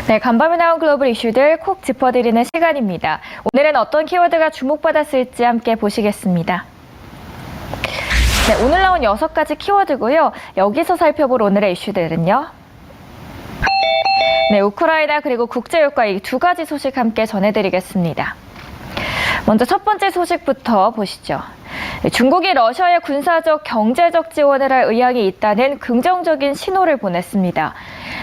네, 간밤에 나온 글로벌 이슈들 콕 짚어드리는 시간입니다. 오늘은 어떤 키워드가 주목받았을지 함께 보시겠습니다. 네, 오늘 나온 6가지 키워드고요. 여기서 살펴볼 오늘의 이슈들은요. 네, 우크라이나 그리고 국제유가 이 2가지 소식 함께 전해드리겠습니다. 먼저 첫 번째 소식부터 보시죠. 중국이 러시아에 군사적, 경제적 지원을 할 의향이 있다는 긍정적인 신호를 보냈습니다.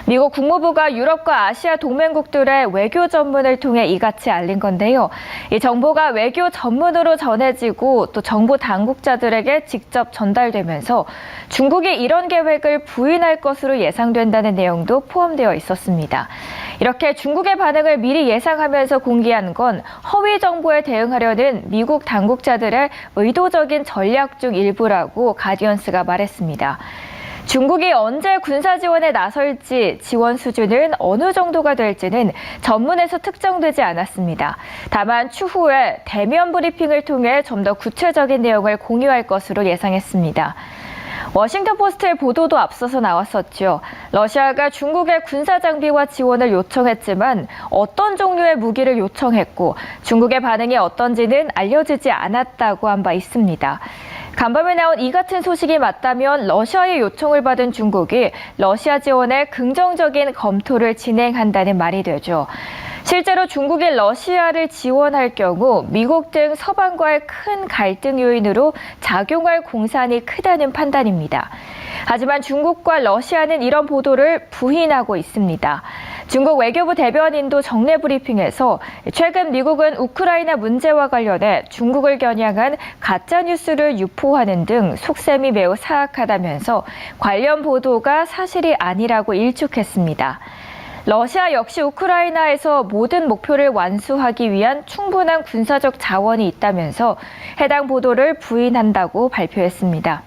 미국 국무부가 유럽과 아시아 동맹국들의 외교 전문을 통해 이같이 알린 건데요. 이 정보가 외교 전문으로 전해지고 또 정부 당국자들에게 직접 전달되면서 중국이 이런 계획을 부인할 것으로 예상된다는 내용도 포함되어 있었습니다. 이렇게 중국의 반응을 미리 예상하면서 공개한 건 허위 정보에 대응하려는 미국 당국자들의 의도적인 전략 중 일부라고 가디언스가 말했습니다. 중국이 언제 군사 지원에 나설지 지원 수준은 어느 정도가 될지는 전문에서 특정되지 않았습니다. 다만 추후에 대면 브리핑을 통해 좀 더 구체적인 내용을 공유할 것으로 예상했습니다. 워싱턴 포스트의 보도도 앞서서 나왔었죠. 러시아가 중국의 군사 장비와 지원을 요청했지만 어떤 종류의 무기를 요청했고 중국의 반응이 어떤지는 알려지지 않았다고 한 바 있습니다. 간밤에 나온 이 같은 소식이 맞다면 러시아의 요청을 받은 중국이 러시아 지원에 긍정적인 검토를 진행한다는 말이 되죠. 실제로 중국이 러시아를 지원할 경우 미국 등 서방과의 큰 갈등 요인으로 작용할 공산이 크다는 판단입니다. 하지만 중국과 러시아는 이런 보도를 부인하고 있습니다. 중국 외교부 대변인도 정례 브리핑에서 최근 미국은 우크라이나 문제와 관련해 중국을 겨냥한 가짜뉴스를 유포하는 등 속셈이 매우 사악하다면서 관련 보도가 사실이 아니라고 일축했습니다. 러시아 역시 우크라이나에서 모든 목표를 완수하기 위한 충분한 군사적 자원이 있다면서 해당 보도를 부인한다고 발표했습니다.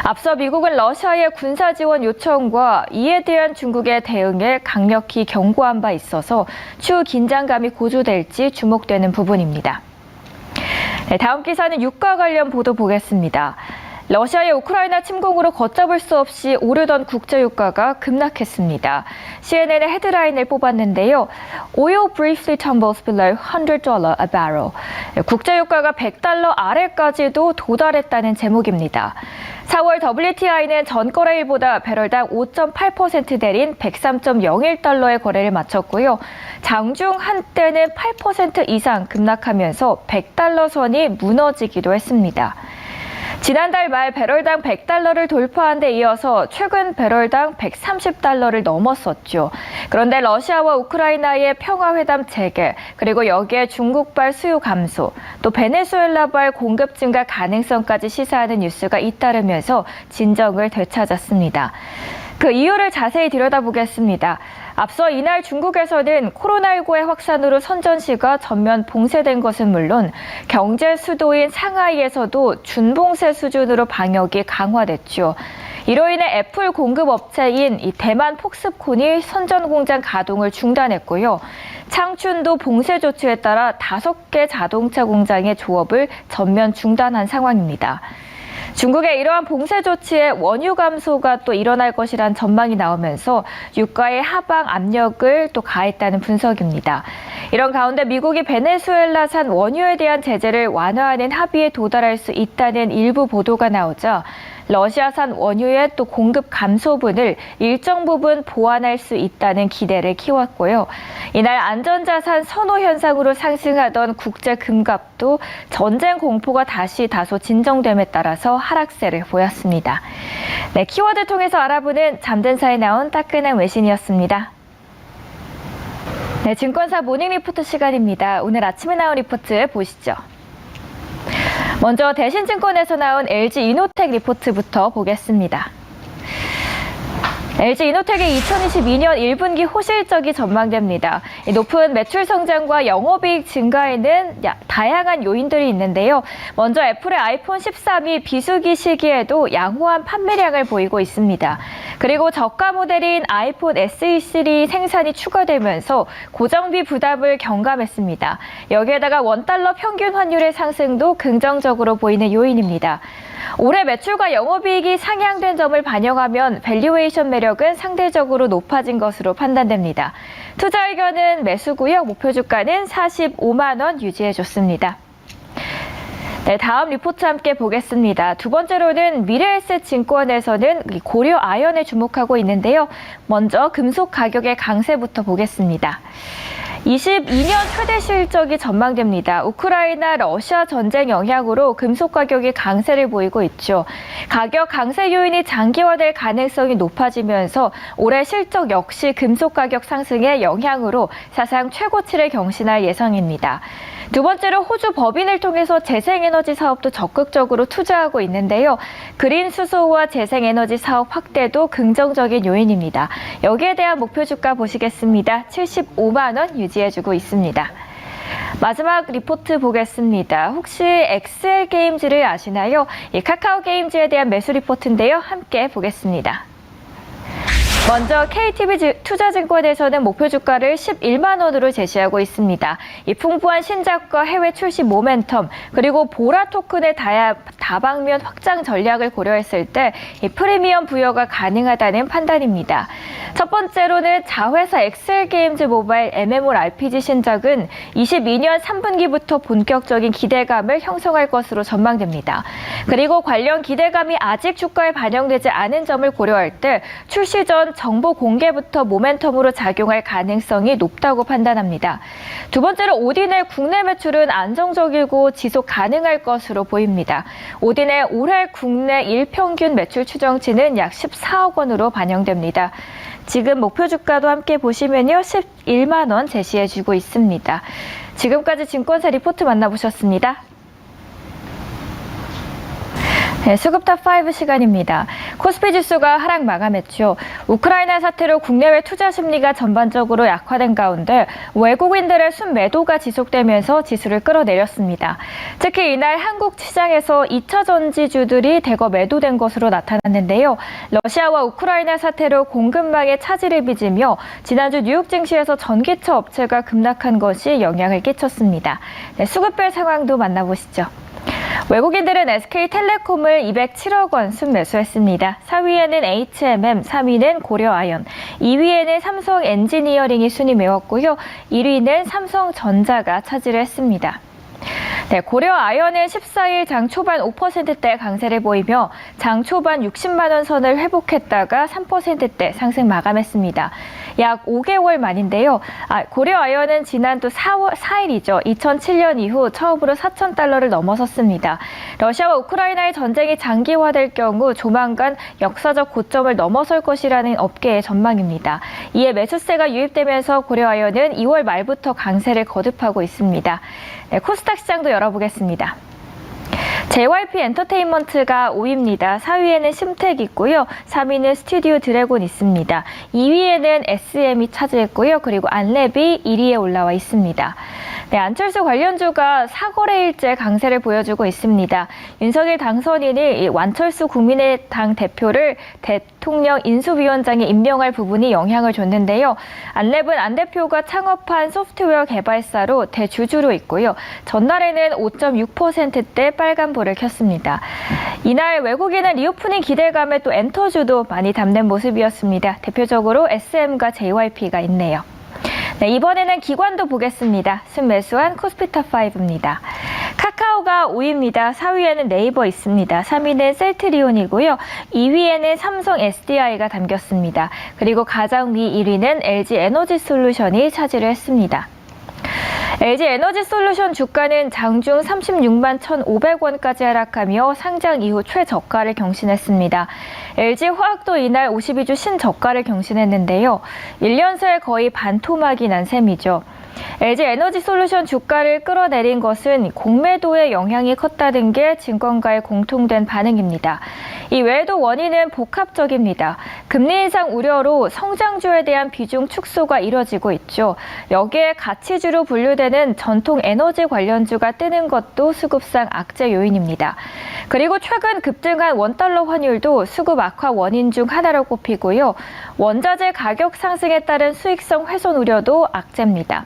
앞서 미국은 러시아의 군사 지원 요청과 이에 대한 중국의 대응에 강력히 경고한 바 있어서 추후 긴장감이 고조될지 주목되는 부분입니다. 네, 다음 기사는 유가 관련 보도 보겠습니다. 러시아의 우크라이나 침공으로 걷잡을 수 없이 오르던 국제유가가 급락했습니다. CNN의 헤드라인을 뽑았는데요. Oil briefly tumbles below $100 a barrel. 국제유가가 $100 아래까지도 도달했다는 제목입니다. 4월 WTI는 전 거래일보다 배럴당 5.8% 내린 103.01달러의 거래를 마쳤고요. 장중 한때는 8% 이상 급락하면서 $100 선이 무너지기도 했습니다. 지난달 말 배럴당 $100를 돌파한 데 이어서 최근 배럴당 $130를 넘었었죠. 그런데 러시아와 우크라이나의 평화회담 재개, 그리고 여기에 중국발 수요 감소, 또 베네수엘라발 공급 증가 가능성까지 시사하는 뉴스가 잇따르면서 진정을 되찾았습니다. 그 이유를 자세히 들여다보겠습니다. 앞서 이날 중국에서는 코로나19의 확산으로 선전시가 전면 봉쇄된 것은 물론 경제 수도인 상하이에서도 준봉쇄 수준으로 방역이 강화됐죠. 이로 인해 애플 공급업체인 이 대만 폭스콘이 선전 공장 가동을 중단했고요. 창춘도 봉쇄 조치에 따라 5개 자동차 공장의 조업을 전면 중단한 상황입니다. 중국의 이러한 봉쇄 조치에 원유 감소가 또 일어날 것이란 전망이 나오면서 유가의 하방 압력을 또 가했다는 분석입니다. 이런 가운데 미국이 베네수엘라산 원유에 대한 제재를 완화하는 합의에 도달할 수 있다는 일부 보도가 나오자 러시아산 원유의 또 공급 감소분을 일정 부분 보완할 수 있다는 기대를 키웠고요. 이날 안전자산 선호 현상으로 상승하던 국제 금값도 전쟁 공포가 다시 다소 진정됨에 따라서 하락세를 보였습니다. 네, 키워드 통해서 알아보는 잠든사에 나온 따끈한 외신이었습니다. 네, 증권사 모닝 리포트 시간입니다. 오늘 아침에 나온 리포트 보시죠. 먼저 대신증권에서 나온 LG이노텍 리포트부터 보겠습니다. LG이노텍의 2022년 1분기 호실적이 전망됩니다. 높은 매출 성장과 영업이익 증가에는 다양한 요인들이 있는데요. 먼저 애플의 아이폰 13이 비수기 시기에도 양호한 판매량을 보이고 있습니다. 그리고 저가 모델인 아이폰 SE 시리 생산이 추가되면서 고정비 부담을 경감했습니다. 여기에다가 원달러 평균 환율의 상승도 긍정적으로 보이는 요인입니다. 올해 매출과 영업이익이 상향된 점을 반영하면 밸류에이션 매력은 상대적으로 높아진 것으로 판단됩니다. 투자 의견은 매수고요. 목표 주가는 45만 원 유지해줬습니다. 네, 다음 리포트 함께 보겠습니다. 두 번째로는 미래에셋증권에서는 고려 아연에 주목하고 있는데요. 먼저 금속 가격의 강세부터 보겠습니다. 22년 최대 실적이 전망됩니다. 우크라이나 러시아 전쟁 영향으로 금속 가격이 강세를 보이고 있죠. 가격 강세 요인이 장기화될 가능성이 높아지면서 올해 실적 역시 금속 가격 상승의 영향으로 사상 최고치를 경신할 예상입니다. 두 번째로 호주 법인을 통해서 재생에너지 사업도 적극적으로 투자하고 있는데요. 그린 수소와 재생에너지 사업 확대도 긍정적인 요인입니다. 여기에 대한 목표 주가 보시겠습니다. 75만 원 유지해주고 있습니다. 마지막 리포트 보겠습니다. 혹시 엑셀게임즈를 아시나요? 이 카카오게임즈에 대한 매수 리포트인데요. 함께 보겠습니다. 먼저 KTB 투자증권에서는 목표 주가를 11만 원으로 제시하고 있습니다. 이 풍부한 신작과 해외 출시 모멘텀, 그리고 보라 토큰의 다방면 확장 전략을 고려했을 때 이 프리미엄 부여가 가능하다는 판단입니다. 첫 번째로는 자회사 엑셀게임즈 모바일 MMORPG 신작은 22년 3분기부터 본격적인 기대감을 형성할 것으로 전망됩니다. 그리고 관련 기대감이 아직 주가에 반영되지 않은 점을 고려할 때 출시 전 정보 공개부터 모멘텀으로 작용할 가능성이 높다고 판단합니다. 두 번째로 오딘의 국내 매출은 안정적이고 지속 가능할 것으로 보입니다. 오딘의 올해 국내 일평균 매출 추정치는 약 14억 원으로 반영됩니다. 지금 목표 주가도 함께 보시면요. 11만 원 제시해주고 있습니다. 지금까지 증권사 리포트 만나보셨습니다. 네, 수급탑5 시간입니다. 코스피 지수가 하락 마감했죠. 우크라이나 사태로 국내외 투자 심리가 전반적으로 약화된 가운데 외국인들의 순매도가 지속되면서 지수를 끌어내렸습니다. 특히 이날 한국 시장에서 2차 전지주들이 대거 매도된 것으로 나타났는데요. 러시아와 우크라이나 사태로 공급망에 차질을 빚으며 지난주 뉴욕 증시에서 전기차 업체가 급락한 것이 영향을 끼쳤습니다. 네, 수급별 상황도 만나보시죠. 외국인들은 SK텔레콤을 207억 원 순매수했습니다. 4위에는 HMM, 3위는 고려아연, 2위에는 삼성엔지니어링이 순위 메웠고요. 1위는 삼성전자가 차지를 했습니다. 네, 고려아연은 14일 장 초반 5%대 강세를 보이며 장 초반 60만 원 선을 회복했다가 3%대 상승 마감했습니다. 약 5개월 만인데요. 고려아연은 지난주 4일이죠. 2007년 이후 처음으로 4,000달러를 넘어섰습니다. 러시아와 우크라이나의 전쟁이 장기화될 경우 조만간 역사적 고점을 넘어설 것이라는 업계의 전망입니다. 이에 매수세가 유입되면서 고려아연은 2월 말부터 강세를 거듭하고 있습니다. 네, 코스닥 시장도 열어보겠습니다. JYP 엔터테인먼트가 5위입니다. 4위에는 심텍 있고요. 3위는 스튜디오 드래곤 있습니다. 2위에는 SM이 차지했고요. 그리고 안랩이 1위에 올라와 있습니다. 네, 안철수 관련주가 4거래일째 강세를 보여주고 있습니다. 윤석열 당선인이 완철수 국민의당 대표를 대통령 인수위원장에 임명할 부분이 영향을 줬는데요. 안랩은 안 대표가 창업한 소프트웨어 개발사로 대주주로 있고요. 전날에는 5.6%대 빨간불을 켰습니다. 이날 외국인은 리오프닝 기대감에 또 엔터주도 많이 담는 모습이었습니다. 대표적으로 SM과 JYP가 있네요. 네, 이번에는 기관도 보겠습니다. 순매수한 코스피탑5입니다. 카카오가 5위입니다. 4위에는 네이버 있습니다. 3위는 셀트리온이고요. 2위에는 삼성 SDI가 담겼습니다. 그리고 가장미 1위는 LG에너지솔루션이 차지를 했습니다. LG에너지솔루션 주가는 장중 36만 1,500원까지 하락하며 상장 이후 최저가를 경신했습니다. LG화학도 이날 52주 신저가를 경신했는데요. 1년 새 거의 반토막이 난 셈이죠. LG에너지솔루션 주가를 끌어내린 것은 공매도의 영향이 컸다는 게 증권가의 공통된 반응입니다. 이 외에도 원인은 복합적입니다. 금리 인상 우려로 성장주에 대한 비중 축소가 이뤄지고 있죠. 여기에 가치주로 분류되는 전통 에너지 관련주가 뜨는 것도 수급상 악재 요인입니다. 그리고 최근 급등한 원달러 환율도 수급 악화 원인 중 하나로 꼽히고요. 원자재 가격 상승에 따른 수익성 훼손 우려도 악재입니다.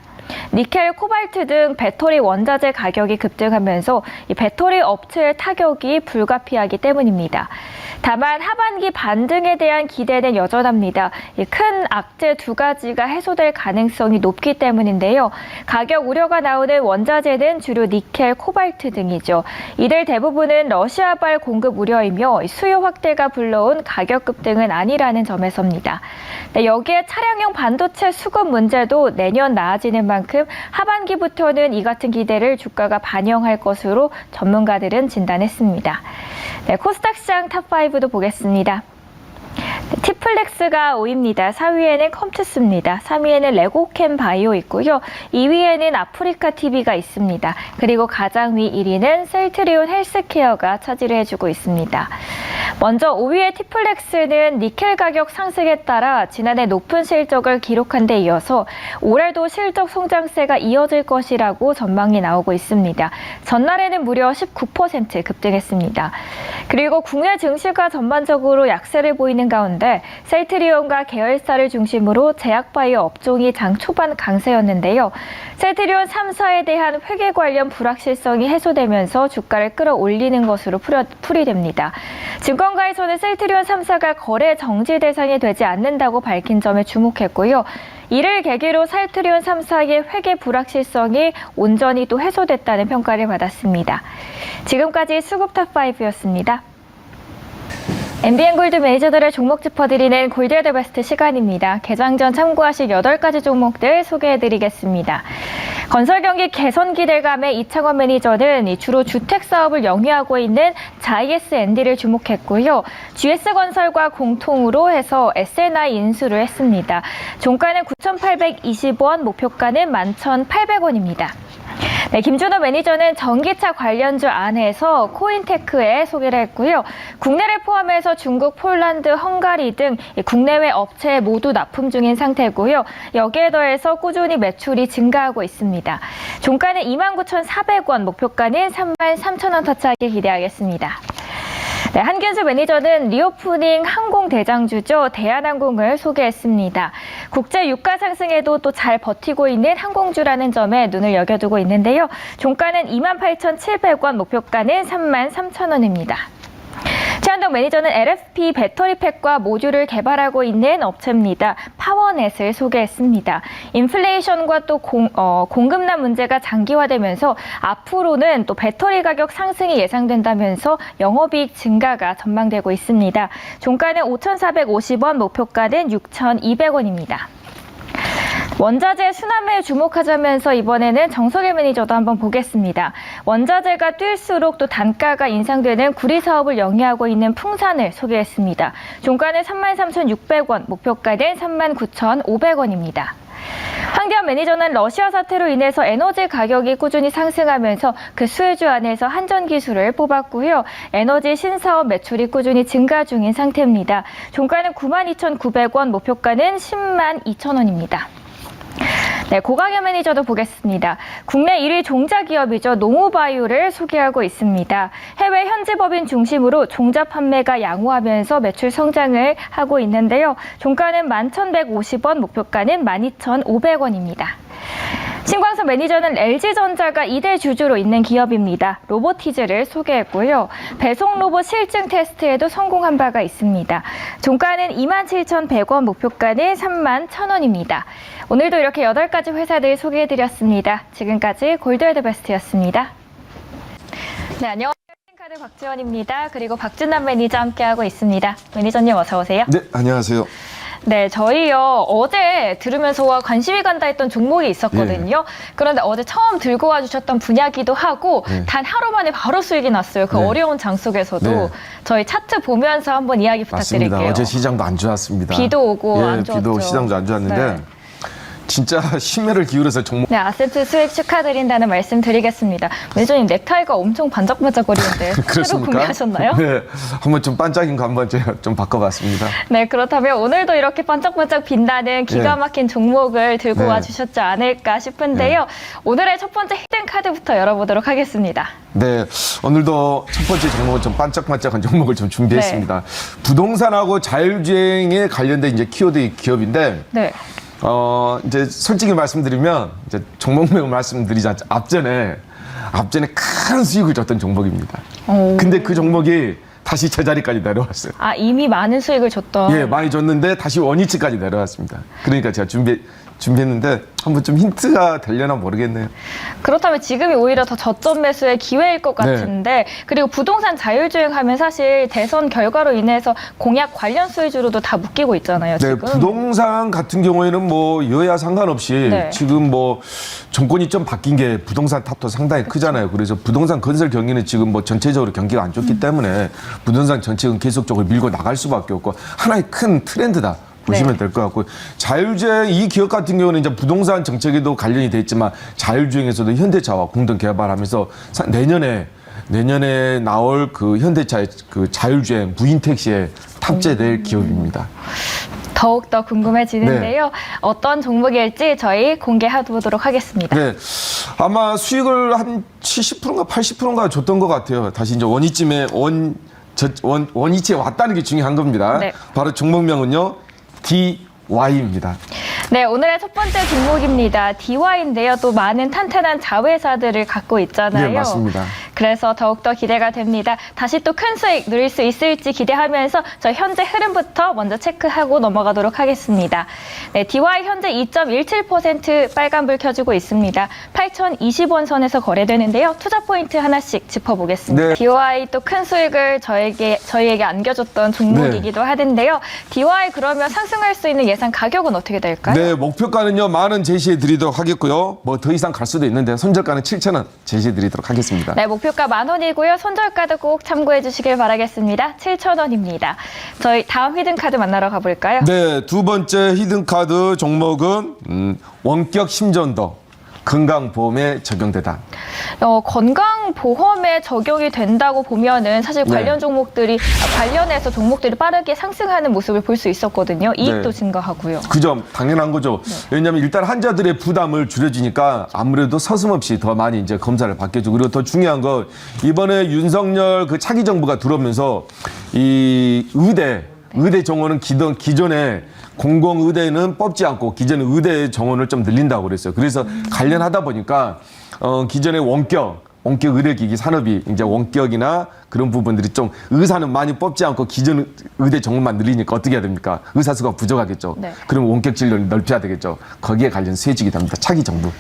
니켈, 코발트 등 배터리 원자재 가격이 급등하면서 이 배터리 업체의 타격이 불가피하기 때문입니다. 다만 하반기 반등에 대한 기대는 여전합니다. 큰 악재 두 가지가 해소될 가능성이 높기 때문인데요. 가격 우려가 나오는 원자재는 주로 니켈, 코발트 등이죠. 이들 대부분은 러시아발 공급 우려이며 수요 확대가 불러온 가격 급등은 아니라는 점에서입니다. 여기에 차량용 반도체 수급 문제도 내년 나아지는 만큼 하반기부터는 이 같은 기대를 주가가 반영할 것으로 전문가들은 진단했습니다. 코스닥 시장 탑5도 보겠습니다. 티플렉스가 5위입니다. 4위에는 컴투스입니다. 3위에는 레고캠 바이오 있고요. 2위에는 아프리카 TV가 있습니다. 그리고 가장 위 1위는 셀트리온 헬스케어가 차지를 해주고 있습니다. 먼저 5위의 티플렉스는 니켈 가격 상승에 따라 지난해 높은 실적을 기록한 데 이어서 올해도 실적 성장세가 이어질 것이라고 전망이 나오고 있습니다. 전날에는 무려 19% 급등했습니다. 그리고 국내 증시가 전반적으로 약세를 보이는 가운데 셀트리온과 계열사를 중심으로 제약바이오 업종이 장 초반 강세였는데요. 셀트리온 3사에 대한 회계 관련 불확실성이 해소되면서 주가를 끌어올리는 것으로 풀이됩니다. 증권가에서는 셀트리온 3사가 거래 정지 대상이 되지 않는다고 밝힌 점에 주목했고요. 이를 계기로 셀트리온 3사의 회계 불확실성이 온전히 또 해소됐다는 평가를 받았습니다. 지금까지 수급 탑5였습니다. MBN 골드 매니저들의 종목 짚어드리는 골드 더 베스트 시간입니다. 개장 전 참고하실 8가지 종목들 소개해드리겠습니다. 건설 경기 개선 기대감에 이창원 매니저는 주로 주택 사업을 영위하고 있는 JSND를 주목했고요. GS건설과 공통으로 해서 SNI 인수를 했습니다. 종가는 9,820원, 목표가는 11,800원입니다. 네, 김준호 매니저는 전기차 관련주 안에서 코인테크에 소개를 했고요. 국내를 포함해서 중국, 폴란드, 헝가리 등 국내외 업체에 모두 납품 중인 상태고요. 여기에 더해서 꾸준히 매출이 증가하고 있습니다. 종가는 29,400원, 목표가는 33,000원 터치하게 기대하겠습니다. 네, 한균수 매니저는 리오프닝 항공 대장주죠. 대한항공을 소개했습니다. 국제 유가 상승에도 또 잘 버티고 있는 항공주라는 점에 눈을 여겨두고 있는데요. 종가는 28,700원, 목표가는 33,000원입니다. 최한덕 매니저는 LFP 배터리팩과 모듈을 개발하고 있는 업체입니다. 파워넷을 소개했습니다. 인플레이션과 또 공급난 문제가 장기화되면서 앞으로는 또 배터리 가격 상승이 예상된다면서 영업이익 증가가 전망되고 있습니다. 종가는 5,450원, 목표가는 6,200원입니다. 원자재 수남에 주목하자면서 이번에는 정석일 매니저도 한번 보겠습니다. 원자재가 뛸수록 또 단가가 인상되는 구리 사업을 영위하고 있는 풍산을 소개했습니다. 종가는 33,600원, 목표가는 39,500원입니다. 황대현 매니저는 러시아 사태로 인해서 에너지 가격이 꾸준히 상승하면서 그 수혜주 안에서 한전기술을 뽑았고요. 에너지 신사업 매출이 꾸준히 증가 중인 상태입니다. 종가는 92,900원, 목표가는 102,000원입니다. 네, 고강현 매니저도 보겠습니다. 국내 1위 종자 기업이죠. 농우바이오를 소개하고 있습니다. 해외 현지 법인 중심으로 종자 판매가 양호하면서 매출 성장을 하고 있는데요. 종가는 11,150원, 목표가는 12,500원입니다. 신광석 매니저는 LG전자가 2대 주주로 있는 기업입니다. 로보티즈를 소개했고요. 배송 로봇 실증 테스트에도 성공한 바가 있습니다. 종가는 27,100원, 목표가는 31,000원입니다. 오늘도 이렇게 8가지 회사들 소개해드렸습니다. 지금까지 골드 더 베스트였습니다. 네, 안녕하세요. 카드 박지원입니다. 그리고 박준남 매니저 함께하고 있습니다. 매니저님 어서 오세요. 네, 안녕하세요. 네, 저희요 어제 들으면서 와 관심이 간다 했던 종목이 있었거든요. 예. 그런데 어제 처음 들고 와주셨던 분야기도 하고 단 하루 만에 바로 수익이 났어요. 그 어려운 장 속에서도 저희 차트 보면서 한번 이야기 부탁드릴게요. 맞습니다. 어제 시장도 안 좋았습니다. 비도 오고 안 좋았죠. 비도 시장도 안 좋았는데 진짜 심혈을 기울여서 종목. 네, 아세트 수익 축하드린다는 말씀 드리겠습니다. 매니저님 넥타이가 엄청 반짝반짝거리는데 새로 구매하셨나요? 네, 한번 좀 반짝인 거 한번 좀 바꿔봤습니다. 네, 그렇다면 오늘도 이렇게 반짝반짝 빛나는 기가 막힌 종목을 들고 와주셨지 않을까 싶은데요. 오늘의 첫 번째 히든 카드부터 열어보도록 하겠습니다. 네, 오늘도 첫 번째 종목은 좀 반짝반짝한 종목을 좀 준비했습니다. 부동산하고 자율주행에 관련된 이제 키워드 기업인데. 이제 솔직히 말씀드리면 이제 종목명을 말씀드리지 앞전에 큰 수익을 줬던 종목입니다. 근데 그 종목이 다시 제자리까지 내려왔어요. 아, 이미 많은 수익을 줬던. 예, 많이 줬는데 다시 원위치까지 내려왔습니다. 그러니까 제가 준비했는데 한번 좀 힌트가 되려나 모르겠네요. 그렇다면 지금이 오히려 더 저점 매수의 기회일 것 같은데 그리고 부동산 자율주행하면 사실 대선 결과로 인해서 공약 관련 수혜주로도 다 묶이고 있잖아요. 네, 지금. 부동산 같은 경우에는 뭐 여야 상관없이 네. 지금 뭐 정권이 좀 바뀐 게 부동산 탑도 상당히 크잖아요. 그래서 부동산 건설 경기는 지금 뭐 전체적으로 경기가 안 좋기 때문에 부동산 정책은 계속적으로 밀고 나갈 수밖에 없고 하나의 큰 트렌드다. 보시면 될 것 같고 자율주행 이 기업 같은 경우는 이제 부동산 정책에도 관련이 돼 있지만 자율주행에서도 현대차와 공동 개발하면서 내년에 나올 그 현대차의 그 자율주행 무인 택시에 탑재될 기업입니다. 더욱더 궁금해지는데요. 네. 어떤 종목일지 저희 공개해보도록 하겠습니다. 네, 아마 수익을 한 70%인가 80%인가 줬던 것 같아요. 다시 이제 원위쯤에 원위치에 왔다는 게 중요한 겁니다. 네. 바로 종목명은요. DY입니다. 네, 오늘의 첫 번째 종목입니다. DY인데요. 또 많은 탄탄한 자회사들을 갖고 있잖아요. 네, 맞습니다. 그래서 더욱더 기대가 됩니다. 다시 또 큰 수익 누릴 수 있을지 기대하면서 저 현재 흐름부터 먼저 체크하고 넘어가도록 하겠습니다. 네, DY 현재 2.17% 빨간불 켜지고 있습니다. 8,020원 선에서 거래되는데요. 투자 포인트 하나씩 짚어보겠습니다. 네. DY 또 큰 수익을 저희에게 안겨줬던 종목이기도 하는데요. DY 그러면 상승할 수 있는 예상 가격은 어떻게 될까요? 네, 목표가는요. 10,000원 제시해 드리도록 하겠고요. 뭐 더 이상 갈 수도 있는데 손절가는 7,000원 제시해 드리도록 하겠습니다. 네, 목표가 10,000원이고요. 손절가도 꼭 참고해 주시길 바라겠습니다. 7,000원입니다. 저희 다음 히든카드 만나러 가볼까요? 네, 두 번째 히든카드 종목은 원격 심전도 건강보험에 적용되다. 건강보험에 적용이 된다고 보면은 사실 관련 종목들이 관련해서 종목들이 빠르게 상승하는 모습을 볼 수 있었거든요. 이익도 증가하고요. 그 점 당연한 거죠. 왜냐하면 일단 환자들의 부담을 줄여주니까 아무래도 서슴없이 더 많이 이제 검사를 받겠죠. 그리고 더 중요한 건 이번에 윤석열 그 차기 정부가 들어오면서 이 의대 정원은 기존에 공공의대는 뽑지 않고 기존의 의대 정원을 좀 늘린다고 그랬어요. 그래서 관련하다 보니까 기존의 원격 의료기기 산업이 이제 원격이나 그런 부분들이 좀 의사는 많이 뽑지 않고 기존 의대 정원만 늘리니까 어떻게 해야 됩니까? 의사 수가 부족하겠죠. 네. 그럼 원격 진료를 넓혀야 되겠죠. 거기에 관련 수혜주기 됩니다. 차기 정부.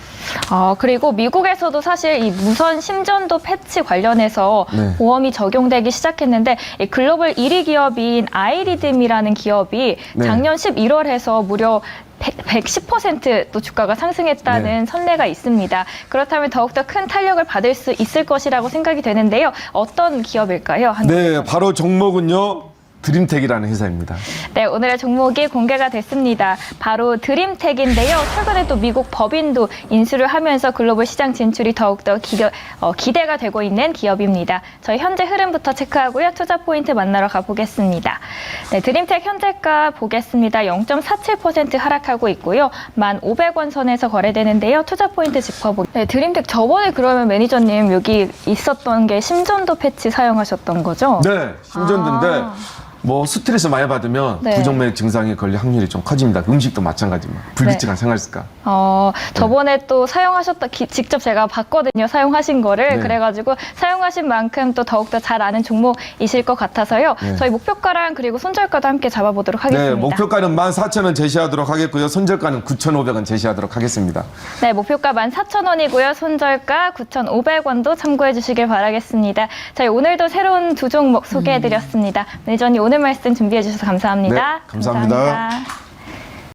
그리고 미국에서도 사실 이 무선 심전도 패치 관련해서 네. 보험이 적용되기 시작했는데 이 글로벌 1위 기업인 아이리듬이라는 기업이 네. 작년 11월에서 무려 110%또 주가가 상승했다는 선례가 있습니다. 그렇다면 더욱더 큰 탄력을 받을 수 있을 것이라고 생각이 되는데요. 어떤 기업일까요? 네, 바로 종목은요. 드림텍이라는 회사입니다. 네, 오늘의 종목이 공개가 됐습니다. 바로 드림텍인데요. 최근에 또 미국 법인도 인수를 하면서 글로벌 시장 진출이 더욱더 기대가 되고 있는 기업입니다. 저희 현재 흐름부터 체크하고요. 투자 포인트 만나러 가보겠습니다. 네, 드림텍 현재가 보겠습니다. 0.47% 하락하고 있고요. 1,500원 선에서 거래되는데요. 투자 포인트 짚어보겠습니다. 네, 드림텍 저번에 그러면 매니저님 여기 있었던 게 심전도 패치 사용하셨던 거죠? 네, 심전도인데 뭐 스트레스 많이 받으면 부정맥 증상이 걸릴 확률이 좀 커집니다. 음식도 마찬가지만 불규칙한 생활 습관. 저번에 또 사용하셨다 직접 제가 봤거든요. 사용하신 거를. 그래가지고 사용하신 만큼 또 더욱더 잘 아는 종목이실 것 같아서요. 저희 목표가랑 그리고 손절가도 함께 잡아보도록 하겠습니다. 네, 목표가는 14,000원 제시하도록 하겠고요. 손절가는 9,500원 제시하도록 하겠습니다. 네, 목표가 14,000원이고요. 손절가 9,500원도 참고해 주시길 바라겠습니다. 저희 오늘도 새로운 두 종목 소개해드렸습니다. 매니저님 오늘 말씀 준비해 주셔서 감사합니다. 네, 감사합니다.